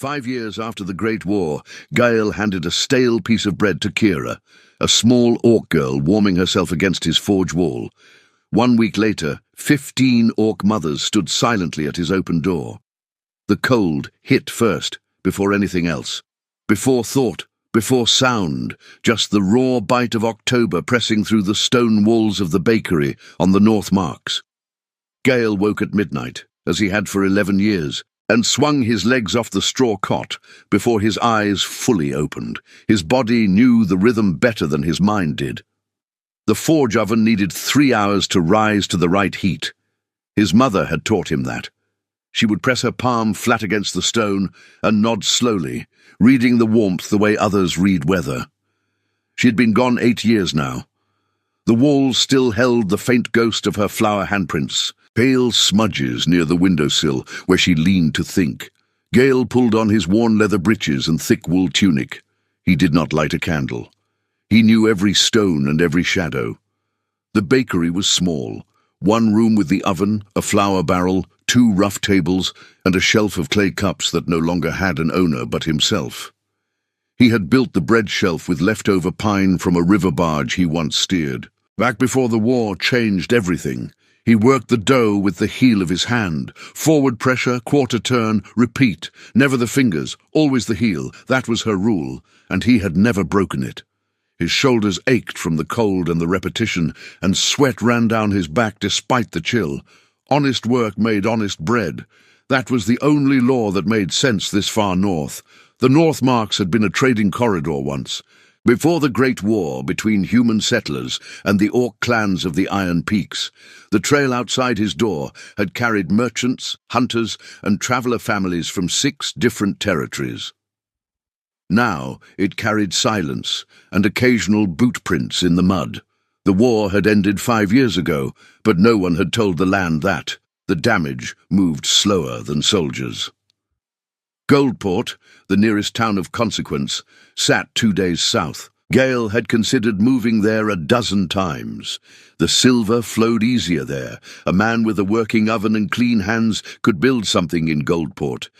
5 years after the Great War, Gael handed a stale piece of bread to Kira, a small orc girl warming herself against his forge wall. 1 week later, 15 orc mothers stood silently at his open door. The cold hit first, before anything else. Before thought, before sound, just the raw bite of October pressing through the stone walls of the bakery on the North Marks. Gael woke at midnight, as he had for 11 years, and swung his legs off the straw cot before his eyes fully opened. His body knew the rhythm better than his mind did. The forge oven needed 3 hours to rise to the right heat. His mother had taught him that. She would press her palm flat against the stone and nod slowly, reading the warmth the way others read weather. She had been gone 8 years now. The walls still held the faint ghost of her flower handprints, pale smudges near the windowsill where she leaned to think. Gael pulled on his worn leather breeches and thick wool tunic. He did not light a candle. He knew every stone and every shadow. The bakery was small. 1 room with the oven, a flour barrel, 2 rough tables, and a shelf of clay cups that no longer had an owner but himself. He had built the bread shelf with leftover pine from a river barge he once steered. Back before the war changed everything. He worked the dough with the heel of his hand. Forward pressure, quarter turn, repeat. Never the fingers, always the heel. That was her rule, and he had never broken it. His shoulders ached from the cold and the repetition, and sweat ran down his back despite the chill. Honest work made honest bread. That was the only law that made sense this far north. The North Marks had been a trading corridor once. Before the Great War between human settlers and the orc clans of the Iron Peaks, the trail outside his door had carried merchants, hunters, and traveller families from 6 different territories. Now it carried silence and occasional boot prints in the mud. The war had ended 5 years ago, but no one had told the land that. The damage moved slower than soldiers. Goldport, the nearest town of consequence, sat 2 days south. Gael had considered moving there a dozen times. The silver flowed easier there. A man with a working oven and clean hands could build something in Goldport.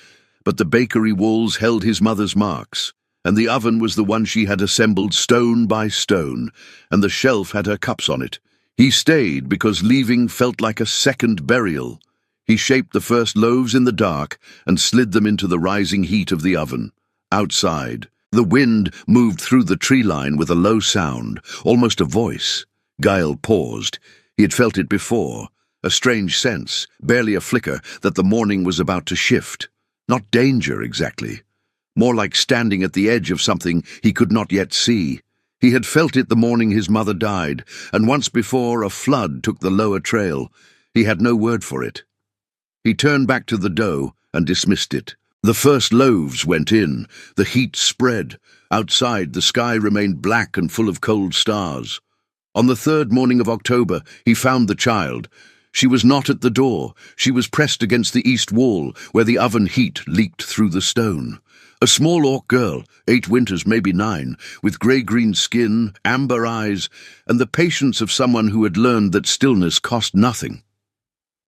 But the bakery walls held his mother's marks, and the oven was the one she had assembled stone by stone, and the shelf had her cups on it. He stayed because leaving felt like a second burial. He shaped the first loaves in the dark and slid them into the rising heat of the oven. Outside, the wind moved through the tree line with a low sound, almost a voice. Gael paused. He had felt it before, a strange sense, barely a flicker, that the morning was about to shift. Not danger, exactly. More like standing at the edge of something he could not yet see. He had felt it the morning his mother died, and once before a flood took the lower trail. He had no word for it. He turned back to the dough and dismissed it. The first loaves went in. The heat spread. Outside, the sky remained black and full of cold stars. On the 3rd morning of October, he found the child. She was not at the door. She was pressed against the east wall, where the oven heat leaked through the stone. A small orc girl, 8 winters, maybe 9, with grey-green skin, amber eyes, and the patience of someone who had learned that stillness cost nothing.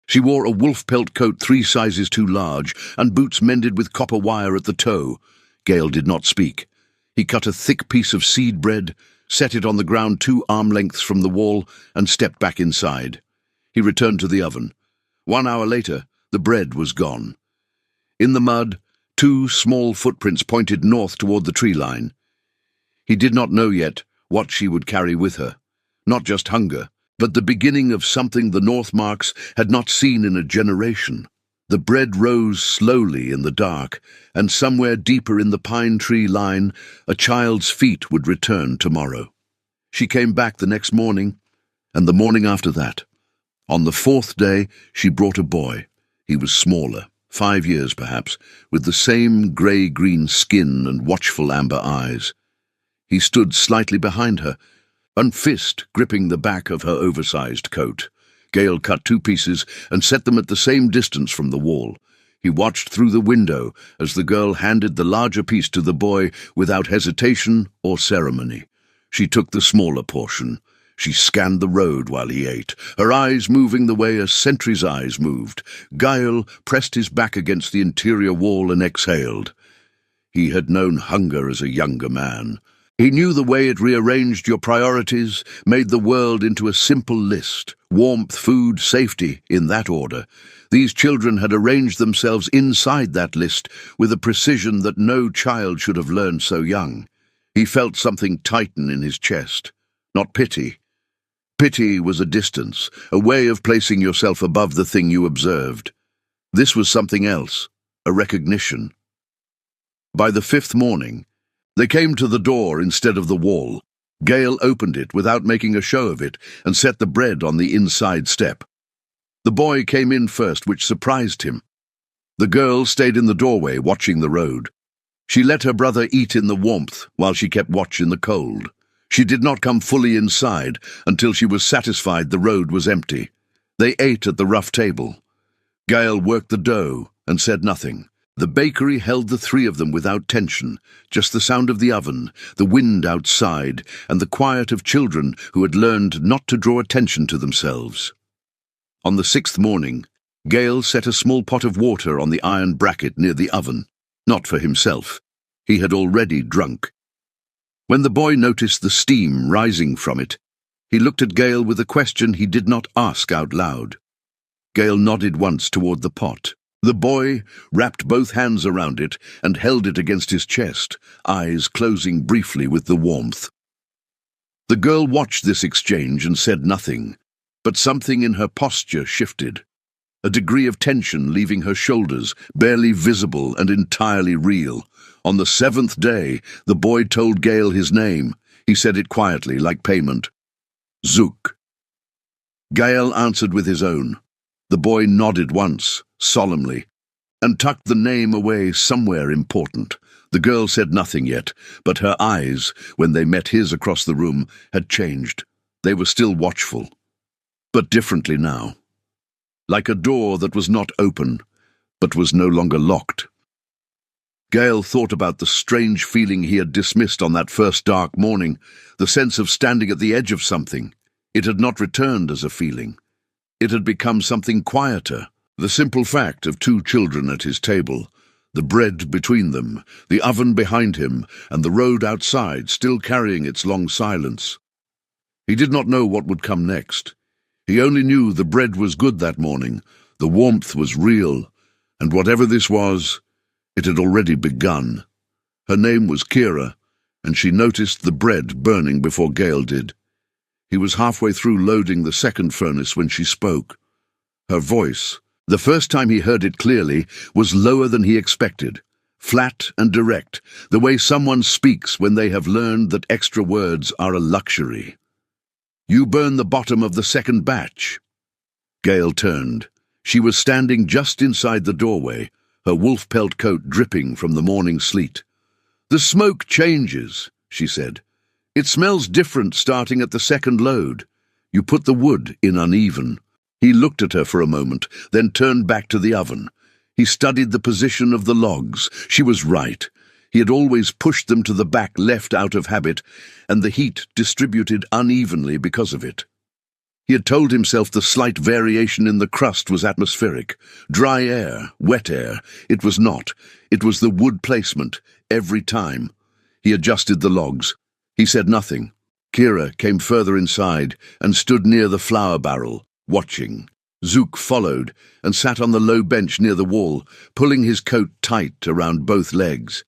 She wore a wolf pelt coat 3 sizes too large, and boots mended with copper wire at the toe. Gael did not speak. He cut a thick piece of seed bread, set it on the ground 2 arm lengths from the wall, and stepped back inside. He returned to the oven. 1 hour later, the bread was gone. In the mud, 2 small footprints pointed north toward the tree line. He did not know yet what she would carry with her. Not just hunger, but the beginning of something the North Marks had not seen in a generation. The bread rose slowly in the dark, and somewhere deeper in the pine tree line, a child's feet would return tomorrow. She came back the next morning, and the morning after that. On the 4th day, she brought a boy. He was smaller, 5 years perhaps, with the same grey-green skin and watchful amber eyes. He stood slightly behind her, one fist gripping the back of her oversized coat. Gael cut 2 pieces and set them at the same distance from the wall. He watched through the window as the girl handed the larger piece to the boy without hesitation or ceremony. She took the smaller portion. She scanned the road while he ate, her eyes moving the way a sentry's eyes moved. Gael pressed his back against the interior wall and exhaled. He had known hunger as a younger man. He knew the way it rearranged your priorities, made the world into a simple list: warmth, food, safety, in that order. These children had arranged themselves inside that list with a precision that no child should have learned so young. He felt something tighten in his chest. Not pity. Pity was a distance, a way of placing yourself above the thing you observed. This was something else, a recognition. By the fifth morning, they came to the door instead of the wall. Gale opened it without making a show of it and set the bread on the inside step. The boy came in first, which surprised him. The girl stayed in the doorway, watching the road. She let her brother eat in the warmth while she kept watch in the cold. She did not come fully inside until she was satisfied the road was empty. They ate at the rough table. Gale worked the dough and said nothing. The bakery held the three of them without tension, just the sound of the oven, the wind outside, and the quiet of children who had learned not to draw attention to themselves. On the sixth morning, Gale set a small pot of water on the iron bracket near the oven. Not for himself. He had already drunk. When the boy noticed the steam rising from it, he looked at Gale with a question he did not ask out loud. Gale nodded once toward the pot. The boy wrapped both hands around it and held it against his chest, eyes closing briefly with the warmth. The girl watched this exchange and said nothing, but something in her posture shifted. A degree of tension leaving her shoulders, barely visible and entirely real. On the seventh day, the boy told Gale his name. He said it quietly, like payment. Zook. Gale answered with his own. The boy nodded once, solemnly, and tucked the name away somewhere important. The girl said nothing yet, but her eyes, when they met his across the room, had changed. They were still watchful, but differently now. Like a door that was not open, but was no longer locked. Gale thought about the strange feeling he had dismissed on that first dark morning, the sense of standing at the edge of something. It had not returned as a feeling. It had become something quieter, the simple fact of two children at his table, the bread between them, the oven behind him, and the road outside still carrying its long silence. He did not know what would come next. He only knew the bread was good that morning, the warmth was real, and whatever this was, it had already begun. Her name was Kira, and she noticed the bread burning before Gale did. He was halfway through loading the second furnace when she spoke. Her voice, the first time he heard it clearly, was lower than he expected, flat and direct, the way someone speaks when they have learned that extra words are a luxury. You burn the bottom of the second batch. Gale turned. She was standing just inside the doorway, her wolf pelt coat dripping from the morning sleet. The smoke changes, she said. It smells different starting at the second load. You put the wood in uneven. He looked at her for a moment, then turned back to the oven. He studied the position of the logs. She was right. He had always pushed them to the back left out of habit, and the heat distributed unevenly because of it. He had told himself the slight variation in the crust was atmospheric. Dry air, wet air. It was not. It was the wood placement, every time. He adjusted the logs. He said nothing. Kira came further inside and stood near the flour barrel, watching. Zook followed and sat on the low bench near the wall, pulling his coat tight around both legs.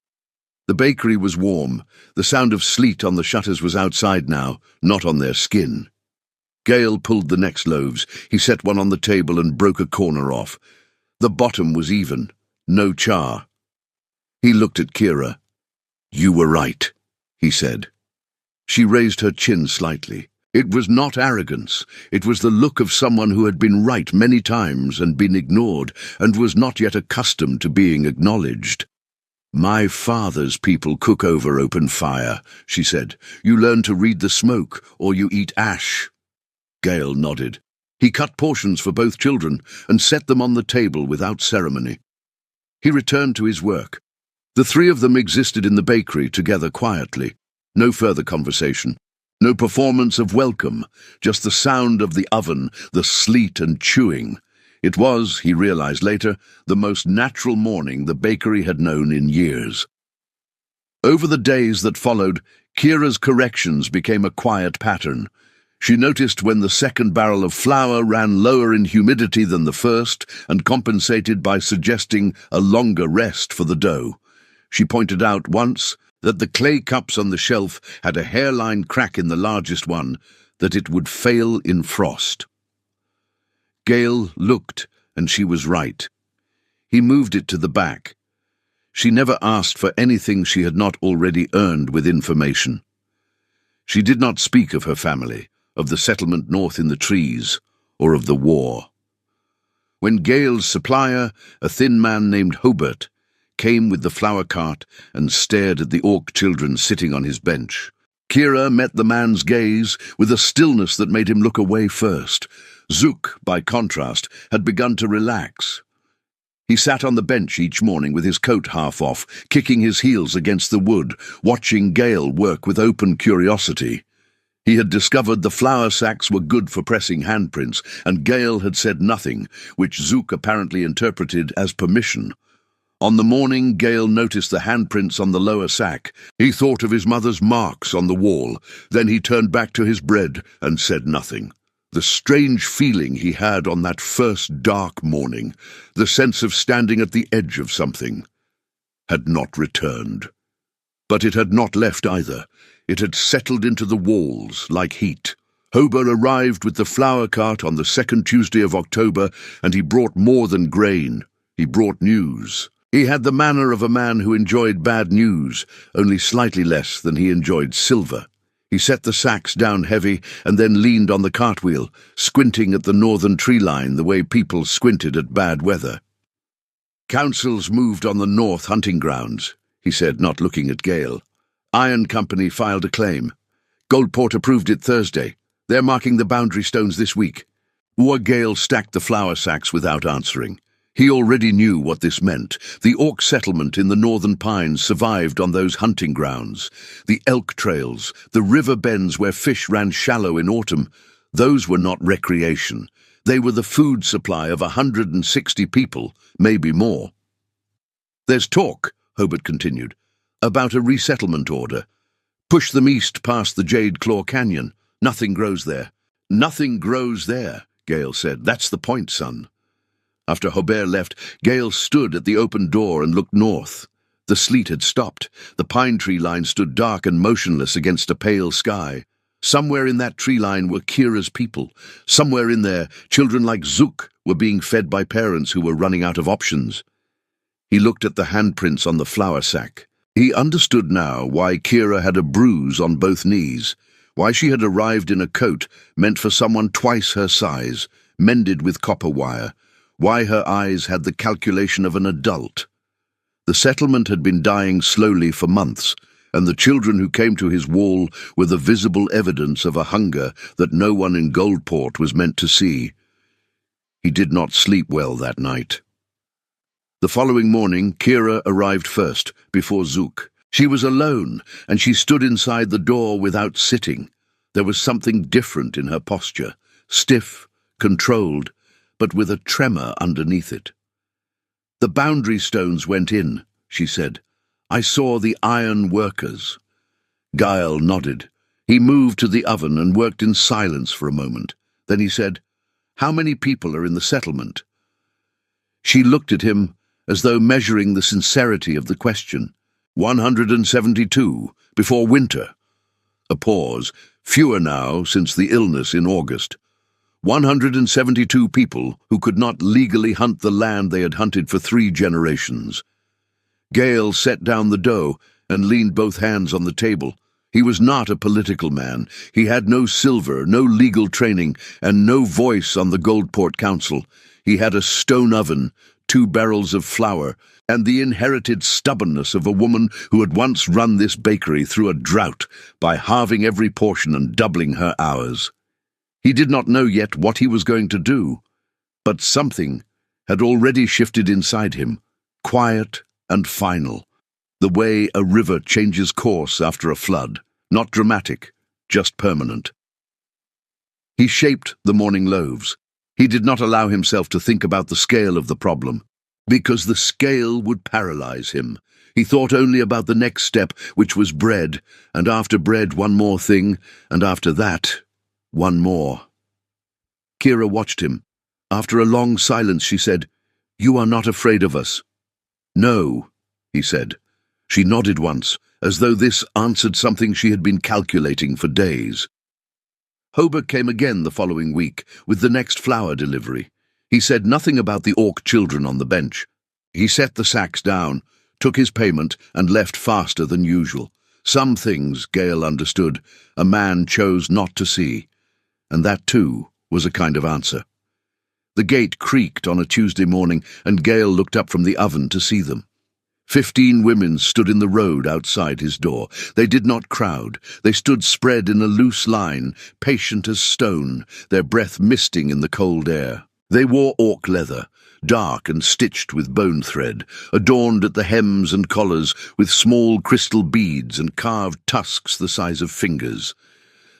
The bakery was warm. The sound of sleet on the shutters was outside now, not on their skin. Gale pulled the next loaves. He set one on the table and broke a corner off. The bottom was even, no char. He looked at Kira. You were right, he said. She raised her chin slightly. It was not arrogance. It was the look of someone who had been right many times and been ignored, and was not yet accustomed to being acknowledged. My father's people cook over open fire, she said. You learn to read the smoke, or you eat ash. Gale nodded. He cut portions for both children and set them on the table without ceremony. He returned to his work. The three of them existed in the bakery together quietly. No further conversation. No performance of welcome, just the sound of the oven, the sleet and chewing. It was, he realized later, the most natural morning the bakery had known in years. Over the days that followed, Kira's corrections became a quiet pattern. She noticed when the second barrel of flour ran lower in humidity than the first and compensated by suggesting a longer rest for the dough. She pointed out once that the clay cups on the shelf had a hairline crack in the largest one, that it would fail in frost. Gail looked, and she was right. He moved it to the back. She never asked for anything she had not already earned with information. She did not speak of her family, of the settlement north in the trees, or of the war. When Gail's supplier, a thin man named Hobart, came with the flour cart and stared at the orc children sitting on his bench, Kira met the man's gaze with a stillness that made him look away first. Zook, by contrast, had begun to relax. He sat on the bench each morning with his coat half off, kicking his heels against the wood, watching Gail work with open curiosity. He had discovered the flour sacks were good for pressing handprints, and Gail had said nothing, which Zook apparently interpreted as permission. On the morning Gail noticed the handprints on the lower sack, he thought of his mother's marks on the wall. Then he turned back to his bread and said nothing. The strange feeling he had on that first dark morning, the sense of standing at the edge of something, had not returned. But it had not left either. It had settled into the walls like heat. Hobart arrived with the flour cart on the second Tuesday of October, and he brought more than grain. He brought news. He had the manner of a man who enjoyed bad news, only slightly less than he enjoyed silver. He set the sacks down heavy and then leaned on the cartwheel, squinting at the northern tree line the way people squinted at bad weather. "Council's moved on the north hunting grounds," he said, not looking at Gail. "Iron Company filed a claim. Goldport approved it Thursday. They're marking the boundary stones this week." Gail stacked the flour sacks without answering. He already knew what this meant. The orc settlement in the northern pines survived on those hunting grounds. The elk trails, the river bends where fish ran shallow in autumn, those were not recreation. They were the food supply of 160 people, maybe more. "There's talk," Hobart continued, "about a resettlement order. Push them east past the Jade Claw Canyon. Nothing grows there." "Nothing grows there," Gail said. "That's the point, son." After Hobart left, Gail stood at the open door and looked north. The sleet had stopped. The pine tree line stood dark and motionless against a pale sky. Somewhere in that tree line were Kira's people. Somewhere in there, children like Zook were being fed by parents who were running out of options. He looked at the handprints on the flour sack. He understood now why Kira had a bruise on both knees, why she had arrived in a coat meant for someone twice her size, mended with copper wire, why her eyes had the calculation of an adult. The settlement had been dying slowly for months, and the children who came to his wall were the visible evidence of a hunger that no one in Goldport was meant to see. He did not sleep well that night. The following morning, Kira arrived first, before Zook. She was alone, and she stood inside the door without sitting. There was something different in her posture, stiff, controlled, but with a tremor underneath it. "The boundary stones went in," she said. "I saw the iron workers." Gael nodded. He moved to the oven and worked in silence for a moment. Then he said, "How many people are in the settlement?" She looked at him as though measuring the sincerity of the question. 172, before winter." A pause. "Fewer now since the illness in August. 172 people who could not legally hunt the land they had hunted for 3 generations. Gael set down the dough and leaned both hands on the table. He was not a political man. He had no silver, no legal training, and no voice on the Goldport Council. He had a stone oven, 2 barrels of flour, and the inherited stubbornness of a woman who had once run this bakery through a drought by halving every portion and doubling her hours. He did not know yet what he was going to do, but something had already shifted inside him, quiet and final, the way a river changes course after a flood, not dramatic, just permanent. He shaped the morning loaves. He did not allow himself to think about the scale of the problem, because the scale would paralyze him. He thought only about the next step, which was bread, and after bread one more thing, and after that, one more. Kira watched him. After a long silence, she said, "You are not afraid of us?" "No," he said. She nodded once, as though this answered something she had been calculating for days. Hober came again the following week, with the next flour delivery. He said nothing about the orc children on the bench. He set the sacks down, took his payment, and left faster than usual. Some things, Gale understood, a man chose not to see, and that too was a kind of answer. The gate creaked on a Tuesday morning, and Gale looked up from the oven to see them. 15 women stood in the road outside his door. They did not crowd. They stood spread in a loose line, patient as stone, their breath misting in the cold air. They wore orc leather, dark and stitched with bone thread, adorned at the hems and collars with small crystal beads and carved tusks the size of fingers.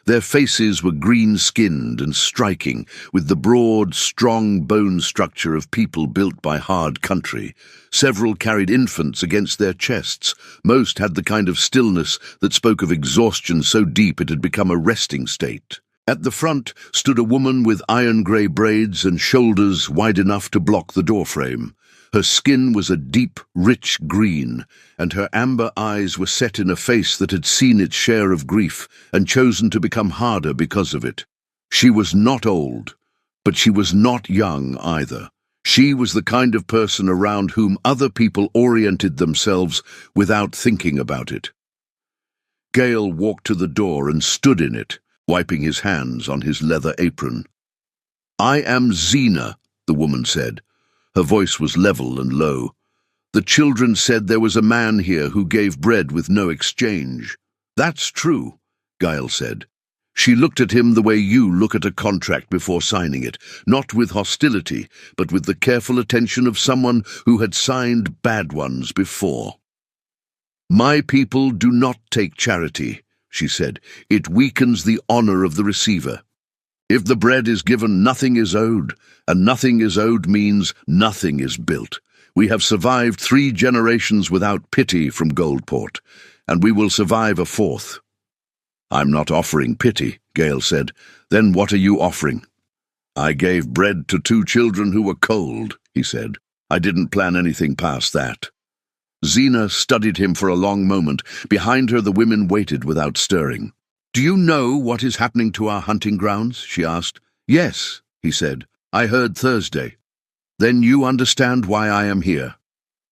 Their faces were green-skinned and striking, with the broad, strong bone structure of people built by hard country. Several carried infants against their chests. Most had the kind of stillness that spoke of exhaustion so deep it had become a resting state. At the front stood a woman with iron-grey braids and shoulders wide enough to block the doorframe. Her skin was a deep, rich green, and her amber eyes were set in a face that had seen its share of grief and chosen to become harder because of it. She was not old, but she was not young either. She was the kind of person around whom other people oriented themselves without thinking about it. Gale walked to the door and stood in it, wiping his hands on his leather apron. "I am Xena," the woman said. Her voice was level and low. "The children said there was a man here who gave bread with no exchange." "That's true," Gale said. She looked at him the way you look at a contract before signing it, not with hostility, but with the careful attention of someone who had signed bad ones before. "My people do not take charity," she said. "It weakens the honor of the receiver. If the bread is given, nothing is owed, and nothing is owed means nothing is built. We have survived 3 generations without pity from Goldport, and we will survive a 4th. "I'm not offering pity," Gale said. "Then what are you offering?" "I gave bread to 2 children who were cold," he said. "I didn't plan anything past that." Xena studied him for a long moment. Behind her the women waited without stirring. "Do you know what is happening to our hunting grounds?" she asked. "Yes," he said. "I heard Thursday." "Then you understand why I am here."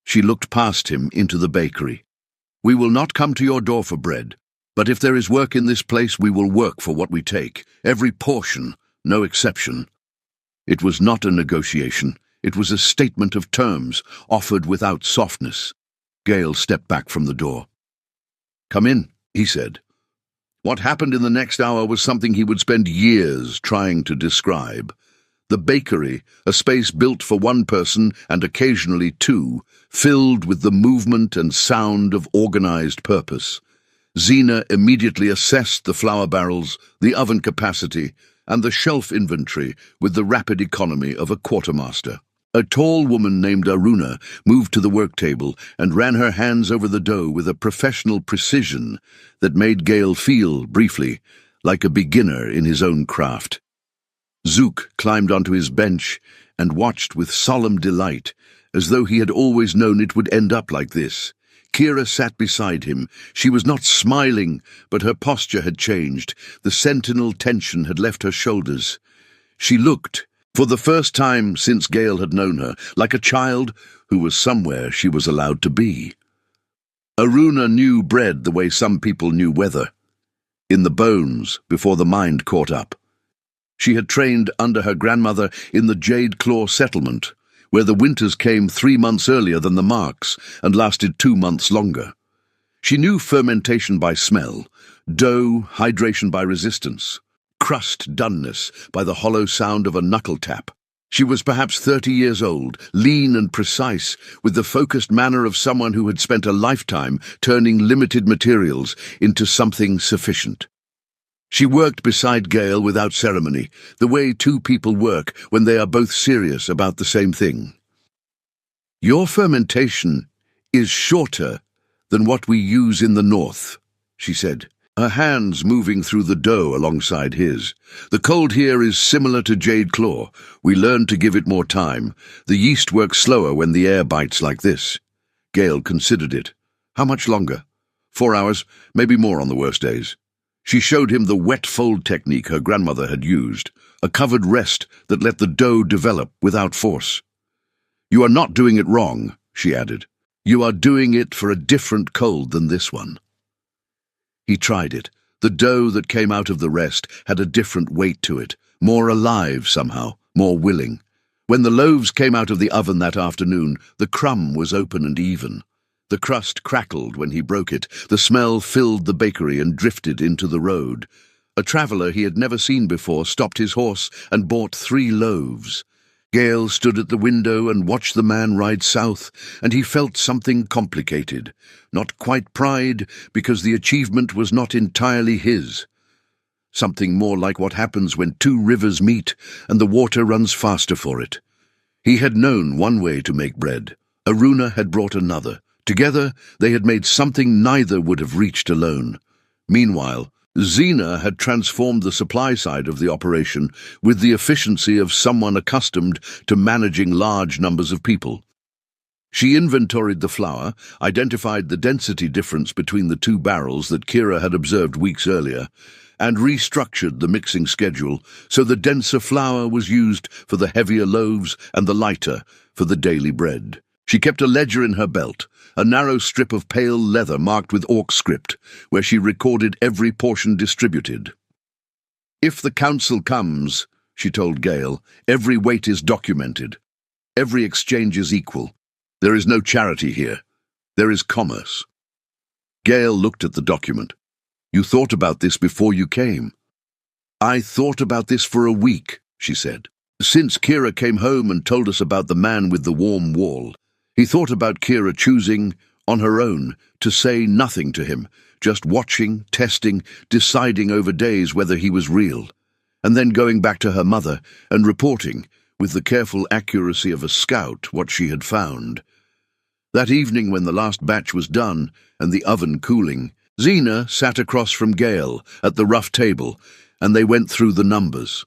She looked past him into the bakery. "We will not come to your door for bread, but if there is work in this place, we will work for what we take. Every portion, no exception." It was not a negotiation. It was a statement of terms, offered without softness. Gale stepped back from the door. "Come in," he said. What happened in the next hour was something he would spend years trying to describe. The bakery, a space built for 1 person and occasionally 2, filled with the movement and sound of organized purpose. Xena immediately assessed the flour barrels, the oven capacity, and the shelf inventory with the rapid economy of a quartermaster. A tall woman named Aruna moved to the work table and ran her hands over the dough with a professional precision that made Gale feel, briefly, like a beginner in his own craft. Zook climbed onto his bench and watched with solemn delight, as though he had always known it would end up like this. Kira sat beside him. She was not smiling, but her posture had changed. The sentinel tension had left her shoulders. She looked, for the first time since Gale had known her, like a child who was somewhere she was allowed to be. Aruna knew bread the way some people knew weather, in the bones before the mind caught up. She had trained under her grandmother in the Jade Claw settlement, where the winters came 3 months earlier than the marks and lasted 2 months longer. She knew fermentation by smell, dough hydration by resistance, crust doneness by the hollow sound of a knuckle tap. She was perhaps 30 years old, lean and precise, with the focused manner of someone who had spent a lifetime turning limited materials into something sufficient. She worked beside Gale without ceremony, the way 2 people work when they are both serious about the same thing. "Your fermentation is shorter than what we use in the north," she said, her hands moving through the dough alongside his. "The cold here is similar to jade claw. We learn to give it more time. The yeast works slower when the air bites like this." Gale considered it. How much longer? 4 hours, maybe more on the worst days. She showed him the wet fold technique her grandmother had used, a covered rest that let the dough develop without force. "You are not doing it wrong," she added. "You are doing it for a different cold than this one." He tried it. The dough that came out of the rest had a different weight to it, more alive somehow, more willing. When the loaves came out of the oven that afternoon, the crumb was open and even. The crust crackled when he broke it. The smell filled the bakery and drifted into the road. A traveller he had never seen before stopped his horse and bought 3 loaves. Gale stood at the window and watched the man ride south, and he felt something complicated. Not quite pride, because the achievement was not entirely his. Something more like what happens when 2 rivers meet and the water runs faster for it. He had known one way to make bread. Aruna had brought another. Together, they had made something neither would have reached alone. Meanwhile, Zena had transformed the supply side of the operation with the efficiency of someone accustomed to managing large numbers of people. She inventoried the flour, identified the density difference between the 2 barrels that Kira had observed weeks earlier, and restructured the mixing schedule so the denser flour was used for the heavier loaves and the lighter for the daily bread. She kept a ledger in her belt, a narrow strip of pale leather marked with Orc script, where she recorded every portion distributed. "If the council comes," she told Gale, "every weight is documented. Every exchange is equal. There is no charity here. There is commerce." Gale looked at the document. "You thought about this before you came?" "I thought about this for a week," she said. "Since Kira came home and told us about the man with the warm wall. He thought about Kira choosing, on her own, to say nothing to him, just watching, testing, deciding over days whether he was real, and then going back to her mother and reporting, with the careful accuracy of a scout, what she had found. That evening when the last batch was done and the oven cooling, Zena sat across from Gale at the rough table, and they went through the numbers.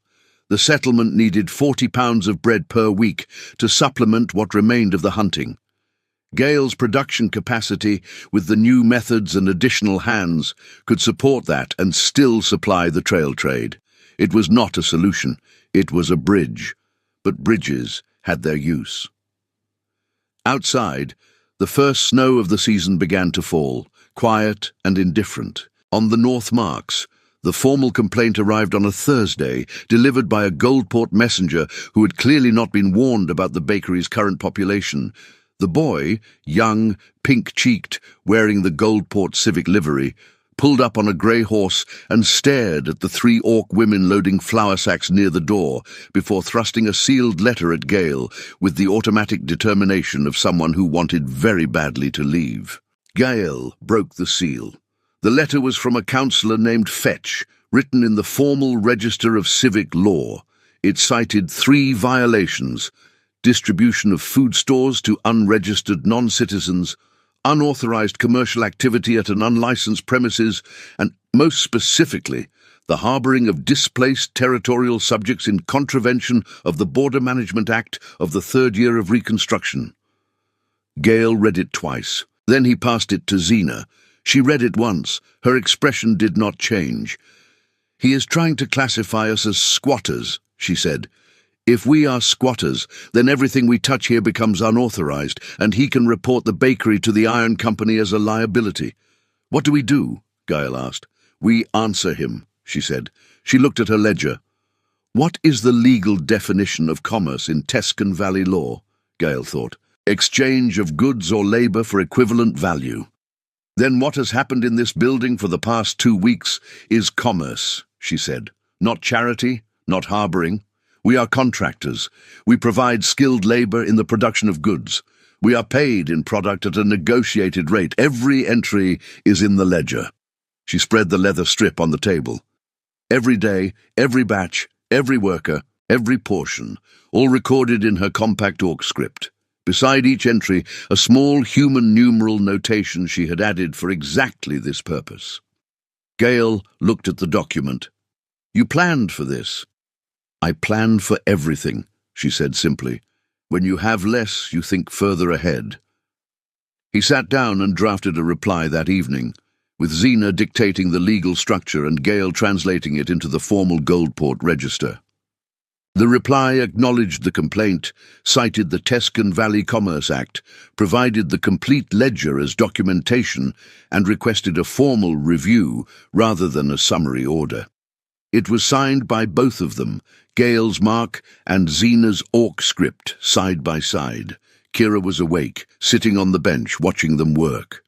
The settlement needed 40 pounds of bread per week to supplement what remained of the hunting. Gale's production capacity, with the new methods and additional hands, could support that and still supply the trail trade. It was not a solution, it was a bridge. But bridges had their use. Outside, the first snow of the season began to fall, quiet and indifferent. On the North Marks, the formal complaint arrived on a Thursday, delivered by a Goldport messenger who had clearly not been warned about the bakery's current population. The boy, young, pink-cheeked, wearing the Goldport civic livery, pulled up on a grey horse and stared at the 3 Orc women loading flour sacks near the door before thrusting a sealed letter at Gale with the automatic determination of someone who wanted very badly to leave. Gale broke the seal. The letter was from a councillor named Fetch, written in the formal Register of Civic Law. It cited 3 violations: distribution of food stores to unregistered non-citizens, unauthorized commercial activity at an unlicensed premises, and, most specifically, the harboring of displaced territorial subjects in contravention of the Border Management Act of the 3rd year of Reconstruction. Gale read it twice. Then he passed it to Zena. She read it once. Her expression did not change. "He is trying to classify us as squatters," she said. "If we are squatters, then everything we touch here becomes unauthorized, and he can report the bakery to the Iron Company as a liability." "What do we do?" Gale asked. "We answer him," she said. She looked at her ledger. "What is the legal definition of commerce in Tescan Valley law?" Gale thought. "Exchange of goods or labor for equivalent value." "Then what has happened in this building for the past 2 weeks is commerce," she said. "Not charity, not harboring. We are contractors. We provide skilled labor in the production of goods. We are paid in product at a negotiated rate. Every entry is in the ledger." She spread the leather strip on the table. Every day, every batch, every worker, every portion, all recorded in her compact Orc script. beside each entry a small human numeral notation she had added for exactly this purpose. Gail looked at the document. "You planned for this." "I planned for everything," she said simply. "When you have less, you think further ahead." He sat down and drafted a reply that evening, with Zena dictating the legal structure and Gail translating it into the formal Goldport register. The reply acknowledged the complaint, cited the Tescan Valley Commerce Act, provided the complete ledger as documentation, and requested a formal review rather than a summary order. It was signed by both of them, Gail's mark and Zena's orc script, side by side. Kira was awake, sitting on the bench, watching them work.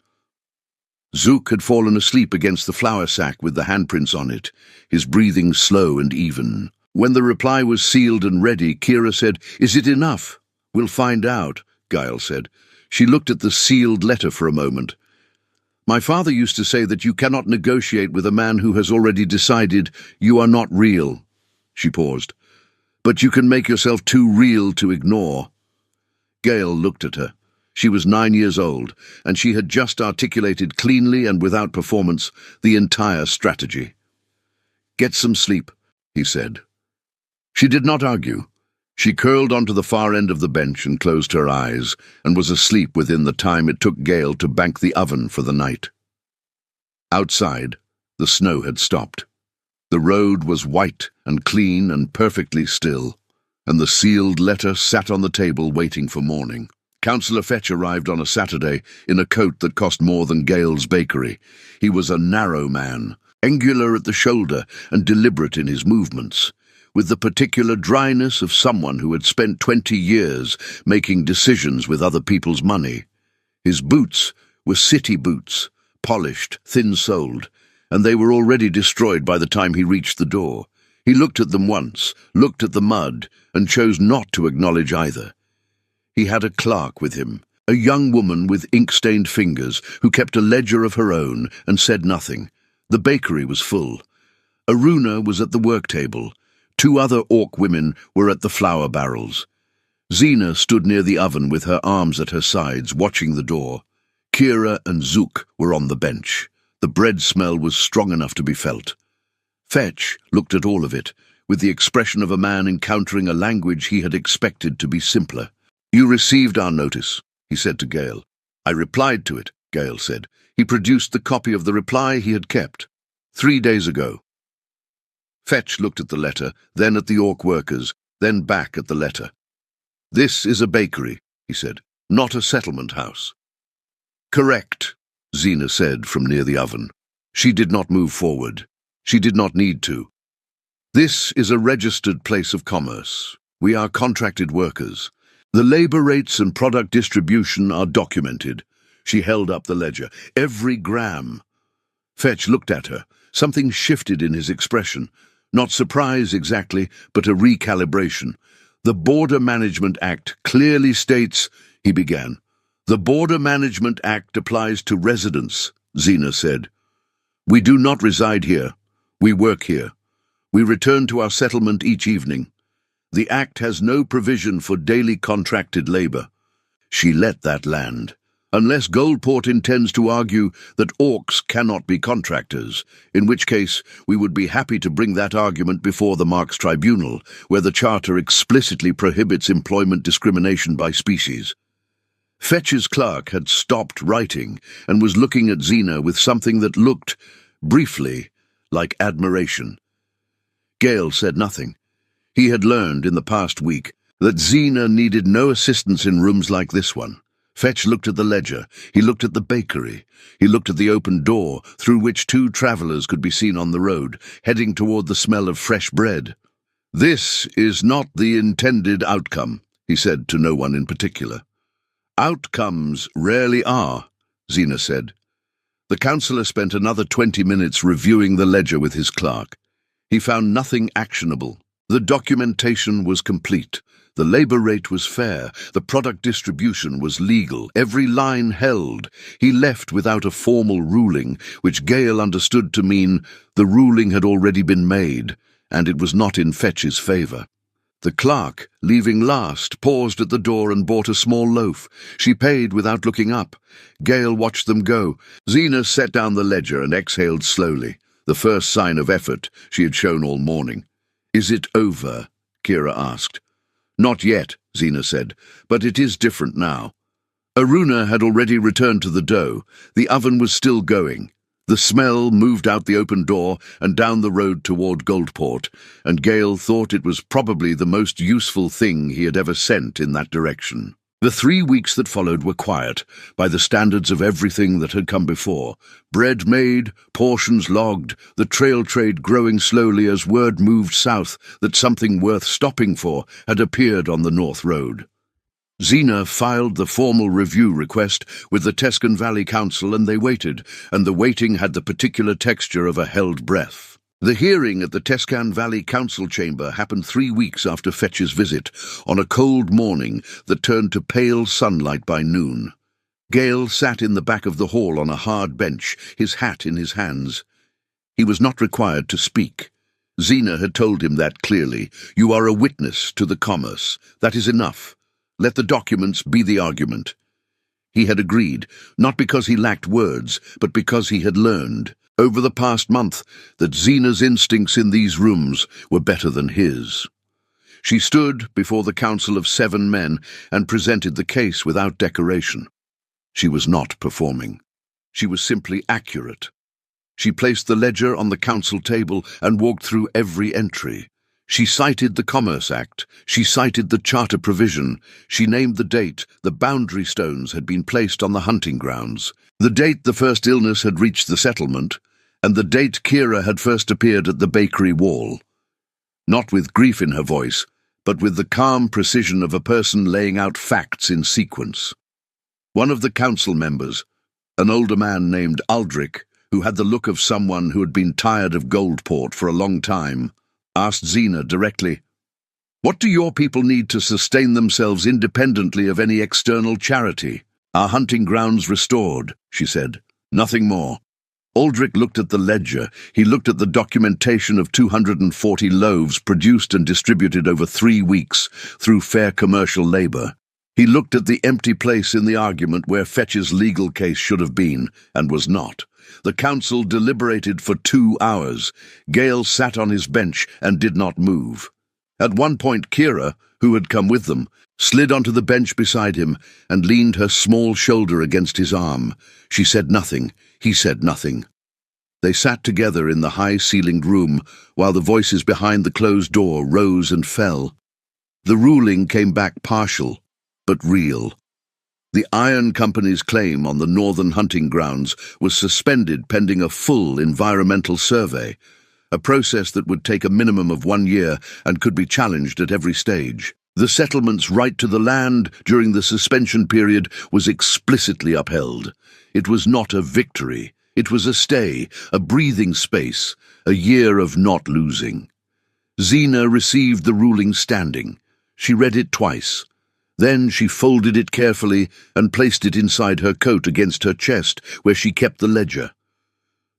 Zook had fallen asleep against the flour sack with the handprints on it, his breathing slow and even. When the reply was sealed and ready, Kira said, "Is it enough?" "We'll find out," Gail said. She looked at the sealed letter for a moment. "My father used to say that you cannot negotiate with a man who has already decided you are not real." She paused. "But you can make yourself too real to ignore." Gail looked at her. She was 9 years old, and she had just articulated cleanly and without performance the entire strategy. "Get some sleep," he said. She did not argue. She curled onto the far end of the bench and closed her eyes, and was asleep within the time it took Gail to bank the oven for the night. Outside, the snow had stopped. The road was white and clean and perfectly still, and the sealed letter sat on the table waiting for morning. Councillor Fetch arrived on a Saturday in a coat that cost more than Gail's bakery. He was a narrow man, angular at the shoulder and deliberate in his movements, with the particular dryness of someone who had spent 20 years making decisions with other people's money. His boots were city boots, polished, thin-soled, and they were already destroyed by the time he reached the door. He looked at them once, looked at the mud, and chose not to acknowledge either. He had a clerk with him, a young woman with ink-stained fingers who kept a ledger of her own and said nothing. The bakery was full. Aruna was at the work table. 2 other orc women were at the flour barrels. Zena stood near the oven with her arms at her sides, watching the door. Kira and Zook were on the bench. The bread smell was strong enough to be felt. Fetch looked at all of it, with the expression of a man encountering a language he had expected to be simpler. "You received our notice," he said to Gail. "I replied to it," Gail said. He produced the copy of the reply he had kept. 3 days ago. Fetch looked at the letter, then at the orc workers, then back at the letter. "This is a bakery," he said, "not a settlement house." "Correct," Zena said from near the oven. She did not move forward. She did not need to. "This is a registered place of commerce. We are contracted workers. The labor rates and product distribution are documented." She held up the ledger. "Every gram." Fetch looked at her. Something shifted in his expression. Not surprise exactly, but a recalibration. "The Border Management Act clearly states," he began. "The Border Management Act applies to residents," Zena said. "We do not reside here. We work here. We return to our settlement each evening. The Act has no provision for daily contracted labor." She let that land. "Unless Goldport intends to argue that orcs cannot be contractors, in which case we would be happy to bring that argument before the Marks Tribunal, where the Charter explicitly prohibits employment discrimination by species." Fetch's clerk had stopped writing and was looking at Zena with something that looked, briefly, like admiration. Gail said nothing. He had learned in the past week that Zena needed no assistance in rooms like this one. Fetch looked at the ledger. He looked at the bakery. He looked at the open door, through which 2 travelers could be seen on the road, heading toward the smell of fresh bread. "This is not the intended outcome," he said to no one in particular. "Outcomes rarely are," Zena said. The councillor spent another 20 minutes reviewing the ledger with his clerk. He found nothing actionable. The documentation was complete. The labor rate was fair. The product distribution was legal. Every line held. He left without a formal ruling, which Gail understood to mean the ruling had already been made, and it was not in Fetch's favour. The clerk, leaving last, paused at the door and bought a small loaf. She paid without looking up. Gale watched them go. Zena set down the ledger and exhaled slowly, the first sign of effort she had shown all morning. "Is it over?" Kira asked. "Not yet," Zena said, "but it is different now." Aruna had already returned to the dough. The oven was still going. The smell moved out the open door and down the road toward Goldport, and Gale thought it was probably the most useful thing he had ever sent in that direction. The 3 weeks that followed were quiet, by the standards of everything that had come before. Bread made, portions logged, the trail trade growing slowly as word moved south that something worth stopping for had appeared on the North Road. Zena filed the formal review request with the Tescan Valley Council, and they waited, and the waiting had the particular texture of a held breath. The hearing at the Tescan Valley Council chamber happened 3 weeks after Fetch's visit, on a cold morning that turned to pale sunlight by noon. Gale sat in the back of the hall on a hard bench, his hat in his hands. He was not required to speak. Zena had told him that clearly. "You are a witness to the commerce. That is enough. Let the documents be the argument." He had agreed, not because he lacked words, but because he had learned, over the past month, that Zena's instincts in these rooms were better than his. She stood before the council of 7 men and presented the case without decoration. She was not performing. She was simply accurate. She placed the ledger on the council table and walked through every entry. She cited the Commerce Act, she cited the Charter provision, she named the date the boundary stones had been placed on the hunting grounds, the date the first illness had reached the settlement, and the date Kira had first appeared at the bakery wall. Not with grief in her voice, but with the calm precision of a person laying out facts in sequence. One of the council members, an older man named Aldrich, who had the look of someone who had been tired of Goldport for a long time, asked Zena directly, "What do your people need to sustain themselves independently of any external charity?" "Our hunting grounds restored," she said. "Nothing more." Aldrich looked at the ledger. He looked at the documentation of 240 loaves produced and distributed over 3 weeks through fair commercial labor. He looked at the empty place in the argument where Fetch's legal case should have been, and was not. The council deliberated for 2 hours. Gale sat on his bench and did not move. At one point, Kira, who had come with them, slid onto the bench beside him and leaned her small shoulder against his arm. She said nothing. He said nothing. They sat together in the high-ceilinged room while the voices behind the closed door rose and fell. The ruling came back partial, but real. The Iron Company's claim on the northern hunting grounds was suspended pending a full environmental survey, a process that would take a minimum of 1 year and could be challenged at every stage. The settlement's right to the land during the suspension period was explicitly upheld. It was not a victory. It was a stay, a breathing space, a year of not losing. Zena received the ruling standing. She read it twice. Then she folded it carefully and placed it inside her coat against her chest, where she kept the ledger.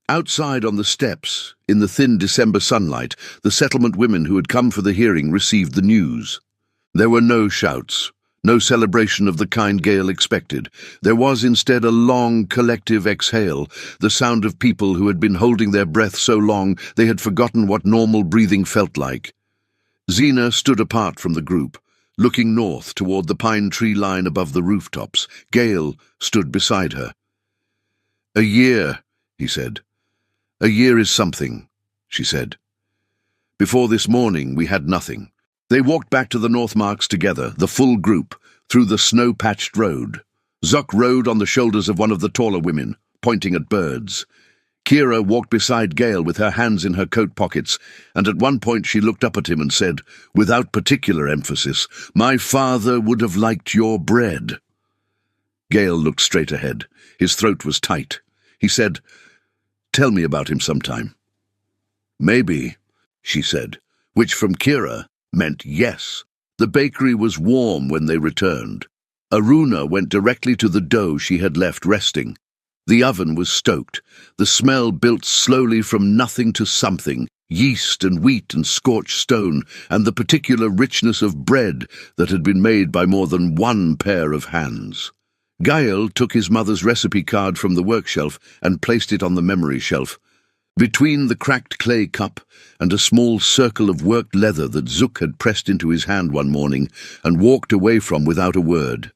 Outside on the steps, in the thin December sunlight, the settlement women who had come for the hearing received the news. There were no shouts, no celebration of the kind Gale expected. There was instead a long, collective exhale, the sound of people who had been holding their breath so long they had forgotten what normal breathing felt like. Zena stood apart from the group, looking north toward the pine tree line above the rooftops. Gale stood beside her. "A year," he said. "A year is something," she said. "Before this morning we had nothing." They walked back to the Northmarks together, the full group, through the snow-patched road. Zuck rode on the shoulders of one of the taller women, pointing at birds. Kira walked beside Gale with her hands in her coat pockets, and at one point she looked up at him and said, without particular emphasis, "My father would have liked your bread." Gale looked straight ahead. His throat was tight. He said, "Tell me about him sometime." "Maybe," she said, which from Kira meant yes. The bakery was warm when they returned. Aruna went directly to the dough she had left resting. The oven was stoked. The smell built slowly from nothing to something, yeast and wheat and scorched stone, and the particular richness of bread that had been made by more than one pair of hands. Gael took his mother's recipe card from the workshelf and placed it on the memory shelf, between the cracked clay cup and a small circle of worked leather that Zook had pressed into his hand one morning and walked away from without a word.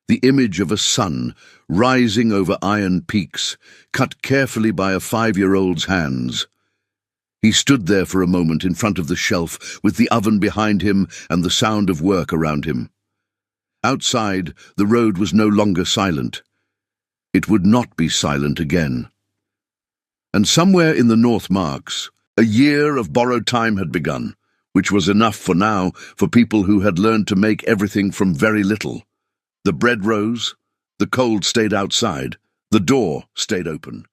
The image of a sun rising over iron peaks, cut carefully by a 5-year-old's hands. He stood there for a moment in front of the shelf, with the oven behind him and the sound of work around him. Outside, the road was no longer silent. It would not be silent again. And somewhere in the North Marks, a year of borrowed time had begun, which was enough for now for people who had learned to make everything from very little. The bread rose, the cold stayed outside, the door stayed open.